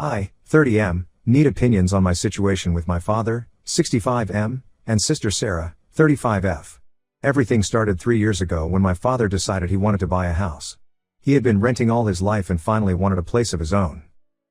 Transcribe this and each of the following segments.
I, 30M, need opinions on my situation with my father, 65M, and sister Sarah, 35F. Everything started 3 years ago when my father decided he wanted to buy a house. He had been renting all his life and finally wanted a place of his own.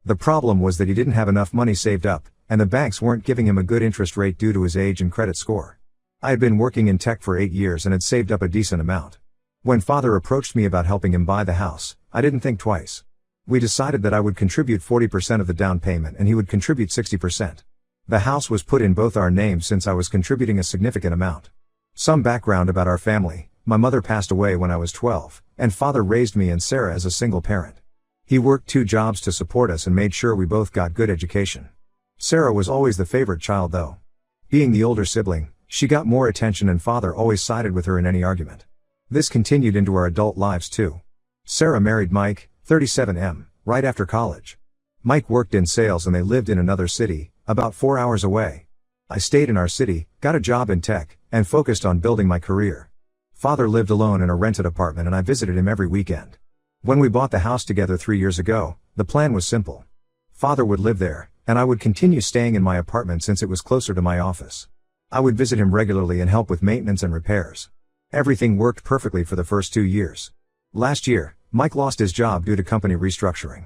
The problem was that he didn't have enough money saved up, and the banks weren't giving him a good interest rate due to his age and credit score. I had been working in tech for 8 years and had saved up a decent amount. When father approached me about helping him buy the house, I didn't think twice. We decided that I would contribute 40% of the down payment and he would contribute 60%. The house was put in both our names since I was contributing a significant amount. Some background about our family: my mother passed away when I was 12, and father raised me and Sarah as a single parent. He worked 2 jobs to support us and made sure we both got good education. Sarah was always the favorite child though. Being the older sibling, she got more attention and father always sided with her in any argument. This continued into our adult lives too. Sarah married Mike, 37M, right after college. Mike worked in sales and they lived in another city, about 4 hours away. I stayed in our city, got a job in tech, and focused on building my career. Father lived alone in a rented apartment and I visited him every weekend. When we bought the house together 3 years ago, the plan was simple. Father would live there, and I would continue staying in my apartment since it was closer to my office. I would visit him regularly and help with maintenance and repairs. Everything worked perfectly for the first 2 years. Last year, Mike lost his job due to company restructuring.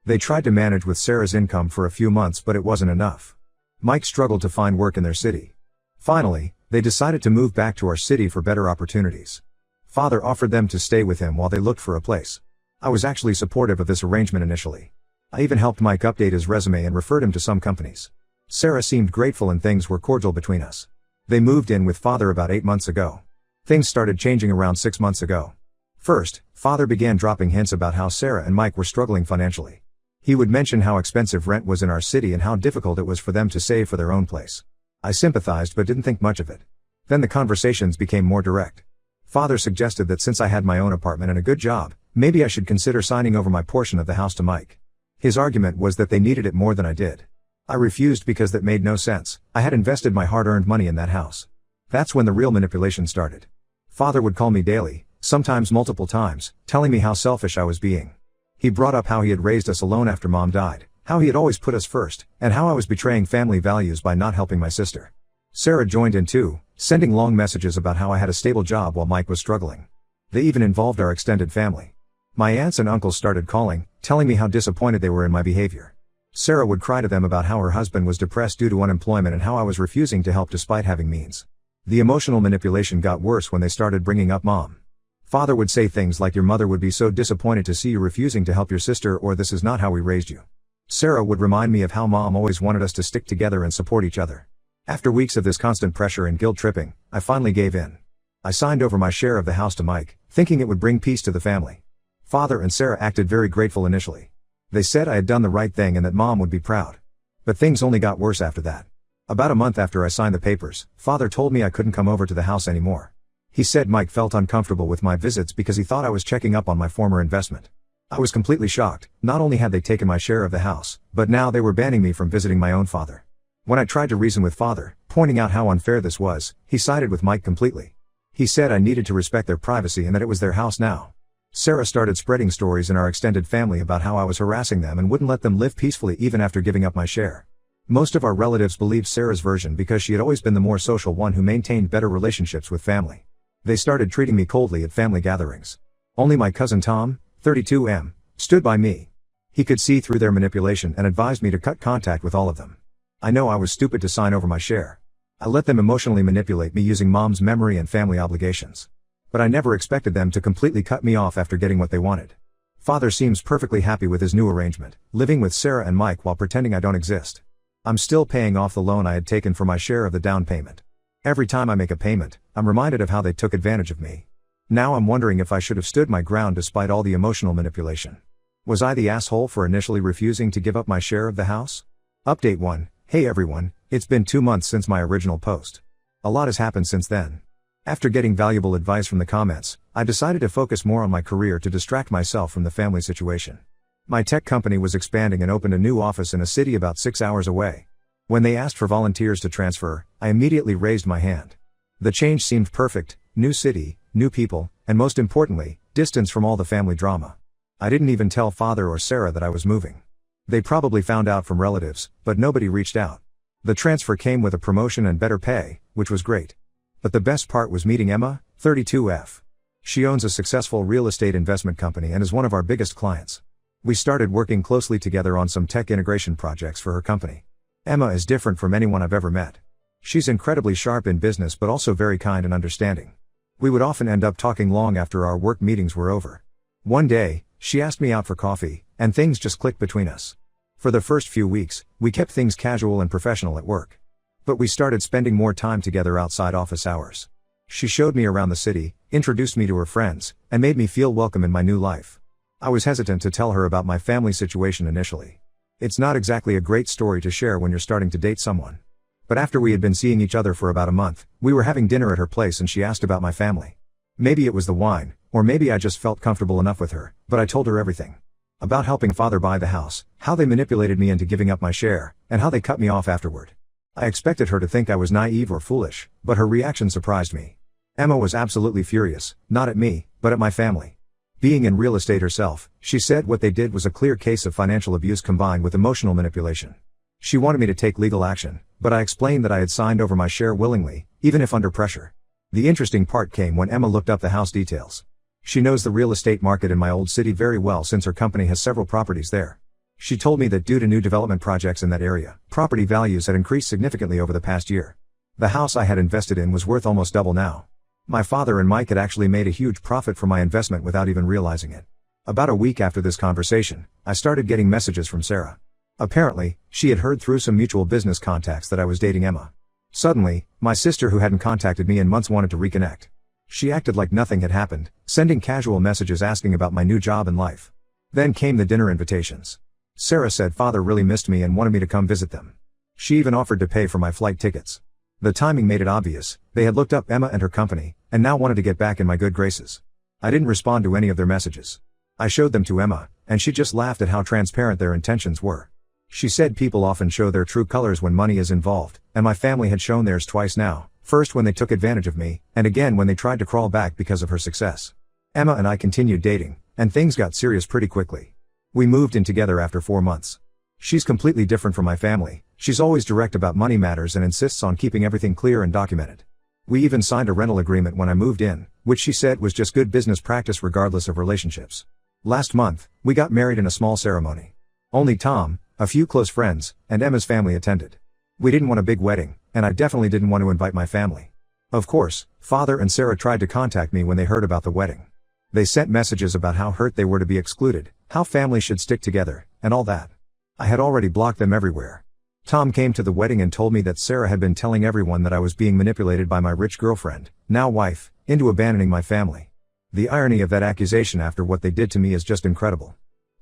They tried to manage with Sarah's income for a few months but it wasn't enough. Mike struggled to find work in their city. Finally, they decided to move back to our city for better opportunities. Father offered them to stay with him while they looked for a place. I was actually supportive of this arrangement initially. I even helped Mike update his resume and referred him to some companies. Sarah seemed grateful and things were cordial between us. They moved in with father about 8 months ago. Things started changing around 6 months ago. First, father began dropping hints about how Sarah and Mike were struggling financially. He would mention how expensive rent was in our city and how difficult it was for them to save for their own place. I sympathized but didn't think much of it. Then the conversations became more direct. Father suggested that since I had my own apartment and a good job, maybe I should consider signing over my portion of the house to Mike. His argument was that they needed it more than I did. I refused because that made no sense. I had invested my hard-earned money in that house. That's when the real manipulation started. Father would call me daily, sometimes multiple times, telling me how selfish I was being. He brought up how he had raised us alone after mom died, how he had always put us first, and how I was betraying family values by not helping my sister. Sarah joined in too, sending long messages about how I had a stable job while Mike was struggling. They even involved our extended family. My aunts and uncles started calling, telling me how disappointed they were in my behavior. Sarah would cry to them about how her husband was depressed due to unemployment and how I was refusing to help despite having means. The emotional manipulation got worse when they started bringing up mom. Father would say things like, "Your mother would be so disappointed to see you refusing to help your sister," or "This is not how we raised you." Sarah would remind me of how mom always wanted us to stick together and support each other. After weeks of this constant pressure and guilt tripping, I finally gave in. I signed over my share of the house to Mike, thinking it would bring peace to the family. Father and Sarah acted very grateful initially. They said I had done the right thing and that mom would be proud. But things only got worse after that. About a month after I signed the papers, father told me I couldn't come over to the house anymore. He said Mike felt uncomfortable with my visits because he thought I was checking up on my former investment. I was completely shocked. Not only had they taken my share of the house, but now they were banning me from visiting my own father. When I tried to reason with father, pointing out how unfair this was, he sided with Mike completely. He said I needed to respect their privacy and that it was their house now. Sarah started spreading stories in our extended family about how I was harassing them and wouldn't let them live peacefully even after giving up my share. Most of our relatives believed Sarah's version because she had always been the more social one who maintained better relationships with family. They started treating me coldly at family gatherings. Only my cousin Tom, 32M, stood by me. He could see through their manipulation and advised me to cut contact with all of them. I know I was stupid to sign over my share. I let them emotionally manipulate me using mom's memory and family obligations. But I never expected them to completely cut me off after getting what they wanted. Father seems perfectly happy with his new arrangement, living with Sarah and Mike while pretending I don't exist. I'm still paying off the loan I had taken for my share of the down payment. Every time I make a payment, I'm reminded of how they took advantage of me. Now I'm wondering if I should have stood my ground despite all the emotional manipulation. Was I the asshole for initially refusing to give up my share of the house? Update 1. Hey everyone, it's been 2 months since my original post. A lot has happened since then. After getting valuable advice from the comments, I decided to focus more on my career to distract myself from the family situation. My tech company was expanding and opened a new office in a city about 6 hours away. When they asked for volunteers to transfer, I immediately raised my hand. The change seemed perfect: new city, new people, and most importantly, distance from all the family drama. I didn't even tell father or Sarah that I was moving. They probably found out from relatives, but nobody reached out. The transfer came with a promotion and better pay, which was great. But the best part was meeting Emma, 32F. She owns a successful real estate investment company and is one of our biggest clients. We started working closely together on some tech integration projects for her company. Emma is different from anyone I've ever met. She's incredibly sharp in business but also very kind and understanding. We would often end up talking long after our work meetings were over. One day, she asked me out for coffee, and things just clicked between us. For the first few weeks, we kept things casual and professional at work. But we started spending more time together outside office hours. She showed me around the city, introduced me to her friends, and made me feel welcome in my new life. I was hesitant to tell her about my family situation initially. It's not exactly a great story to share when you're starting to date someone. But after we had been seeing each other for about a month, we were having dinner at her place and she asked about my family. Maybe it was the wine, or maybe I just felt comfortable enough with her, but I told her everything. About helping father buy the house, how they manipulated me into giving up my share, and how they cut me off afterward. I expected her to think I was naive or foolish, but her reaction surprised me. Emma was absolutely furious, not at me, but at my family. Being in real estate herself, she said what they did was a clear case of financial abuse combined with emotional manipulation. She wanted me to take legal action, but I explained that I had signed over my share willingly, even if under pressure. The interesting part came when Emma looked up the house details. She knows the real estate market in my old city very well since her company has several properties there. She told me that due to new development projects in that area, property values had increased significantly over the past year. The house I had invested in was worth almost double now. My father and Mike had actually made a huge profit from my investment without even realizing it. About a week after this conversation, I started getting messages from Sarah. Apparently, she had heard through some mutual business contacts that I was dating Emma. Suddenly, my sister who hadn't contacted me in months wanted to reconnect. She acted like nothing had happened, sending casual messages asking about my new job and life. Then came the dinner invitations. Sarah said father really missed me and wanted me to come visit them. She even offered to pay for my flight tickets. The timing made it obvious, they had looked up Emma and her company, and now wanted to get back in my good graces. I didn't respond to any of their messages. I showed them to Emma, and she just laughed at how transparent their intentions were. She said people often show their true colors when money is involved, and my family had shown theirs twice now, first when they took advantage of me, and again when they tried to crawl back because of her success. Emma and I continued dating, and things got serious pretty quickly. We moved in together after 4 months. She's completely different from my family, she's always direct about money matters and insists on keeping everything clear and documented. We even signed a rental agreement when I moved in, which she said was just good business practice regardless of relationships. Last month, we got married in a small ceremony. Only Tom, a few close friends, and Emma's family attended. We didn't want a big wedding, and I definitely didn't want to invite my family. Of course, father and Sarah tried to contact me when they heard about the wedding. They sent messages about how hurt they were to be excluded, how families should stick together, and all that. I had already blocked them everywhere. Tom came to the wedding and told me that Sarah had been telling everyone that I was being manipulated by my rich girlfriend, now wife, into abandoning my family. The irony of that accusation after what they did to me is just incredible.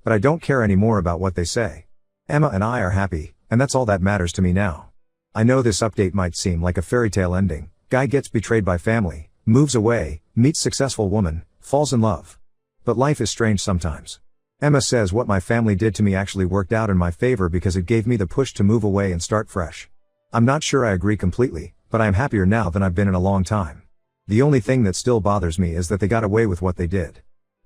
But I don't care anymore about what they say. Emma and I are happy, and that's all that matters to me now. I know this update might seem like a fairy tale ending. Guy gets betrayed by family, moves away, meets successful woman, falls in love. But life is strange sometimes. Emma says what my family did to me actually worked out in my favor because it gave me the push to move away and start fresh. I'm not sure I agree completely, but I am happier now than I've been in a long time. The only thing that still bothers me is that they got away with what they did.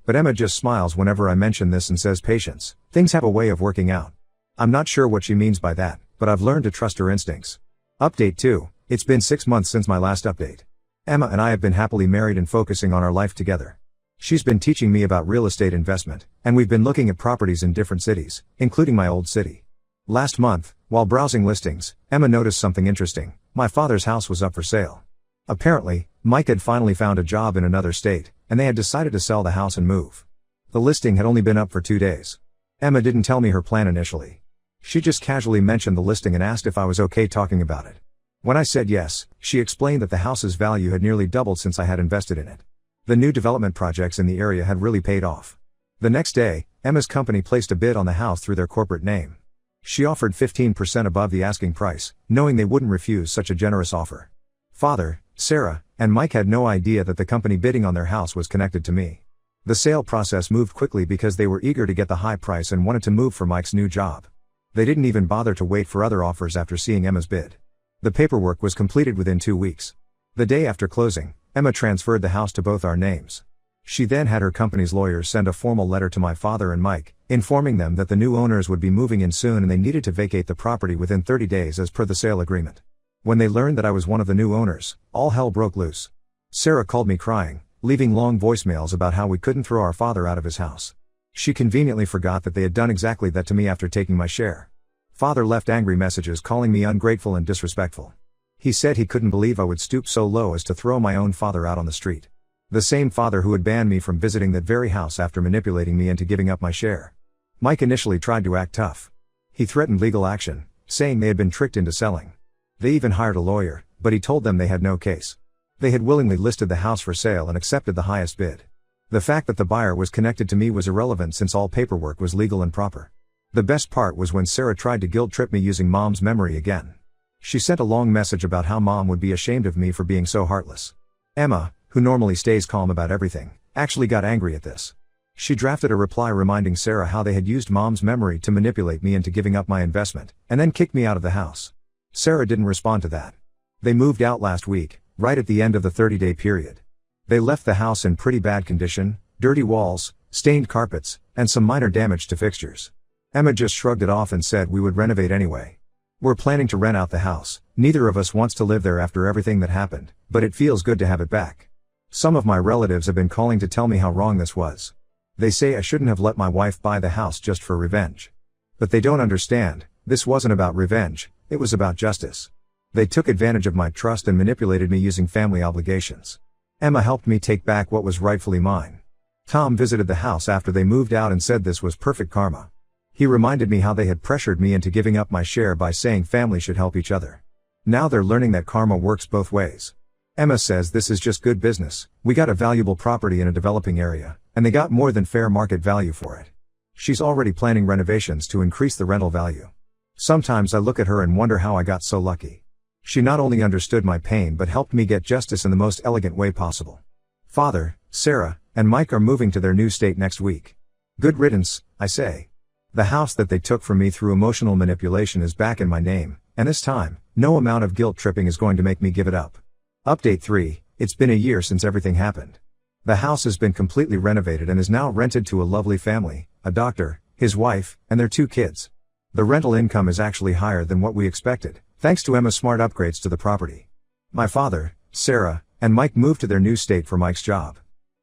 But Emma just smiles whenever I mention this and says patience, things have a way of working out. I'm not sure what she means by that, but I've learned to trust her instincts. Update 2, it's been 6 months since my last update. Emma and I have been happily married and focusing on our life together. She's been teaching me about real estate investment, and we've been looking at properties in different cities, including my old city. Last month, while browsing listings, Emma noticed something interesting. My father's house was up for sale. Apparently, Mike had finally found a job in another state, and they had decided to sell the house and move. The listing had only been up for 2 days. Emma didn't tell me her plan initially. She just casually mentioned the listing and asked if I was okay talking about it. When I said yes, she explained that the house's value had nearly doubled since I had invested in it. The new development projects in the area had really paid off. The next day, Emma's company placed a bid on the house through their corporate name. She offered 15% above the asking price, knowing they wouldn't refuse such a generous offer. Father, Sarah, and Mike had no idea that the company bidding on their house was connected to me. The sale process moved quickly because they were eager to get the high price and wanted to move for Mike's new job. They didn't even bother to wait for other offers after seeing Emma's bid. The paperwork was completed within 2 weeks. The day after closing, Emma transferred the house to both our names. She then had her company's lawyers send a formal letter to my father and Mike, informing them that the new owners would be moving in soon and they needed to vacate the property within 30 days as per the sale agreement. When they learned that I was one of the new owners, all hell broke loose. Sarah called me crying, leaving long voicemails about how we couldn't throw our father out of his house. She conveniently forgot that they had done exactly that to me after taking my share. Father left angry messages calling me ungrateful and disrespectful. He said he couldn't believe I would stoop so low as to throw my own father out on the street. The same father who had banned me from visiting that very house after manipulating me into giving up my share. Mike initially tried to act tough. He threatened legal action, saying they had been tricked into selling. They even hired a lawyer, but he told them they had no case. They had willingly listed the house for sale and accepted the highest bid. The fact that the buyer was connected to me was irrelevant since all paperwork was legal and proper. The best part was when Sarah tried to guilt trip me using Mom's memory again. She sent a long message about how Mom would be ashamed of me for being so heartless. Emma, who normally stays calm about everything, actually got angry at this. She drafted a reply reminding Sarah how they had used Mom's memory to manipulate me into giving up my investment, and then kicked me out of the house. Sarah didn't respond to that. They moved out last week, right at the end of the 30-day period. They left the house in pretty bad condition, dirty walls, stained carpets, and some minor damage to fixtures. Emma just shrugged it off and said we would renovate anyway. We're planning to rent out the house. Neither of us wants to live there after everything that happened, but it feels good to have it back. Some of my relatives have been calling to tell me how wrong this was. They say I shouldn't have let my wife buy the house just for revenge. But they don't understand, this wasn't about revenge, it was about justice. They took advantage of my trust and manipulated me using family obligations. Emma helped me take back what was rightfully mine. Tom visited the house after they moved out and said this was perfect karma. He reminded me how they had pressured me into giving up my share by saying family should help each other. Now they're learning that karma works both ways. Emma says this is just good business. We got a valuable property in a developing area, and they got more than fair market value for it. She's already planning renovations to increase the rental value. Sometimes I look at her and wonder how I got so lucky. She not only understood my pain but helped me get justice in the most elegant way possible. Father, Sarah, and Mike are moving to their new state next week. Good riddance, I say. The house that they took from me through emotional manipulation is back in my name, and this time, no amount of guilt tripping is going to make me give it up. Update 3, it's been a year since everything happened. The house has been completely renovated and is now rented to a lovely family, a doctor, his wife, and their 2 kids. The rental income is actually higher than what we expected, thanks to Emma's smart upgrades to the property. My father, Sarah, and Mike moved to their new state for Mike's job.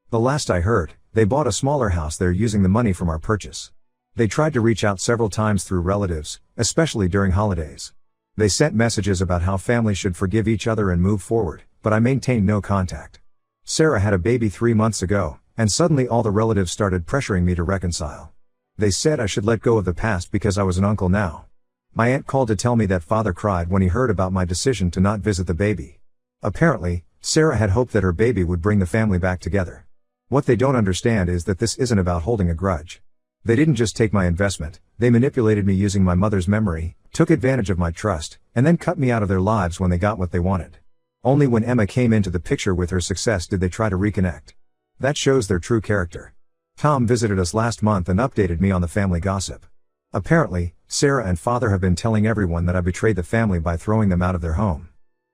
The last I heard, they bought a smaller house there using the money from our purchase. They tried to reach out several times through relatives, especially during holidays. They sent messages about how families should forgive each other and move forward, but I maintained no contact. Sarah had a baby 3 months ago, and suddenly all the relatives started pressuring me to reconcile. They said I should let go of the past because I was an uncle now. My aunt called to tell me that father cried when he heard about my decision to not visit the baby. Apparently, Sarah had hoped that her baby would bring the family back together. What they don't understand is that this isn't about holding a grudge. They didn't just take my investment, they manipulated me using my mother's memory, took advantage of my trust, and then cut me out of their lives when they got what they wanted. Only when Emma came into the picture with her success did they try to reconnect. That shows their true character. Tom visited us last month and updated me on the family gossip. Apparently, Sarah and father have been telling everyone that I betrayed the family by throwing them out of their home.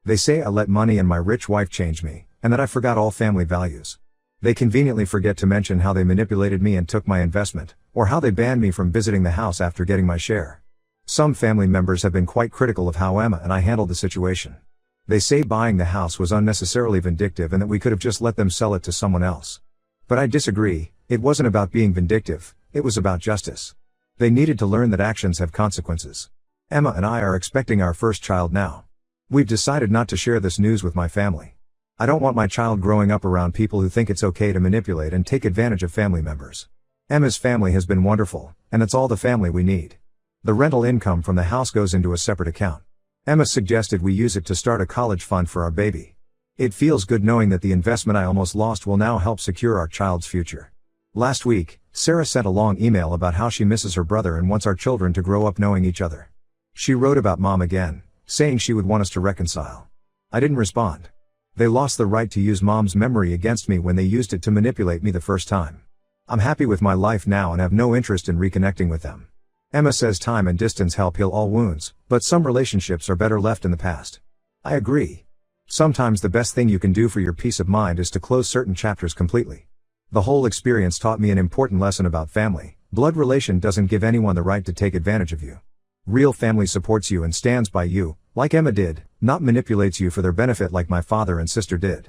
They say I let money and my rich wife change me, and that I forgot all family values. They conveniently forget to mention how they manipulated me and took my investment, or how they banned me from visiting the house after getting my share. Some family members have been quite critical of how Emma and I handled the situation. They say buying the house was unnecessarily vindictive and that we could have just let them sell it to someone else. But I disagree, it wasn't about being vindictive, it was about justice. They needed to learn that actions have consequences. Emma and I are expecting our first child now. We've decided not to share this news with my family. I don't want my child growing up around people who think it's okay to manipulate and take advantage of family members. Emma's family has been wonderful, and it's all the family we need. The rental income from the house goes into a separate account. Emma suggested we use it to start a college fund for our baby. It feels good knowing that the investment I almost lost will now help secure our child's future. Last week, Sarah sent a long email about how she misses her brother and wants our children to grow up knowing each other. She wrote about Mom again, saying she would want us to reconcile. I didn't respond. They lost the right to use Mom's memory against me when they used it to manipulate me the first time. I'm happy with my life now and have no interest in reconnecting with them. Emma says time and distance help heal all wounds, but some relationships are better left in the past. I agree. Sometimes the best thing you can do for your peace of mind is to close certain chapters completely. The whole experience taught me an important lesson about family. Blood relation doesn't give anyone the right to take advantage of you. Real family supports you and stands by you, like Emma did, not manipulates you for their benefit like my father and sister did.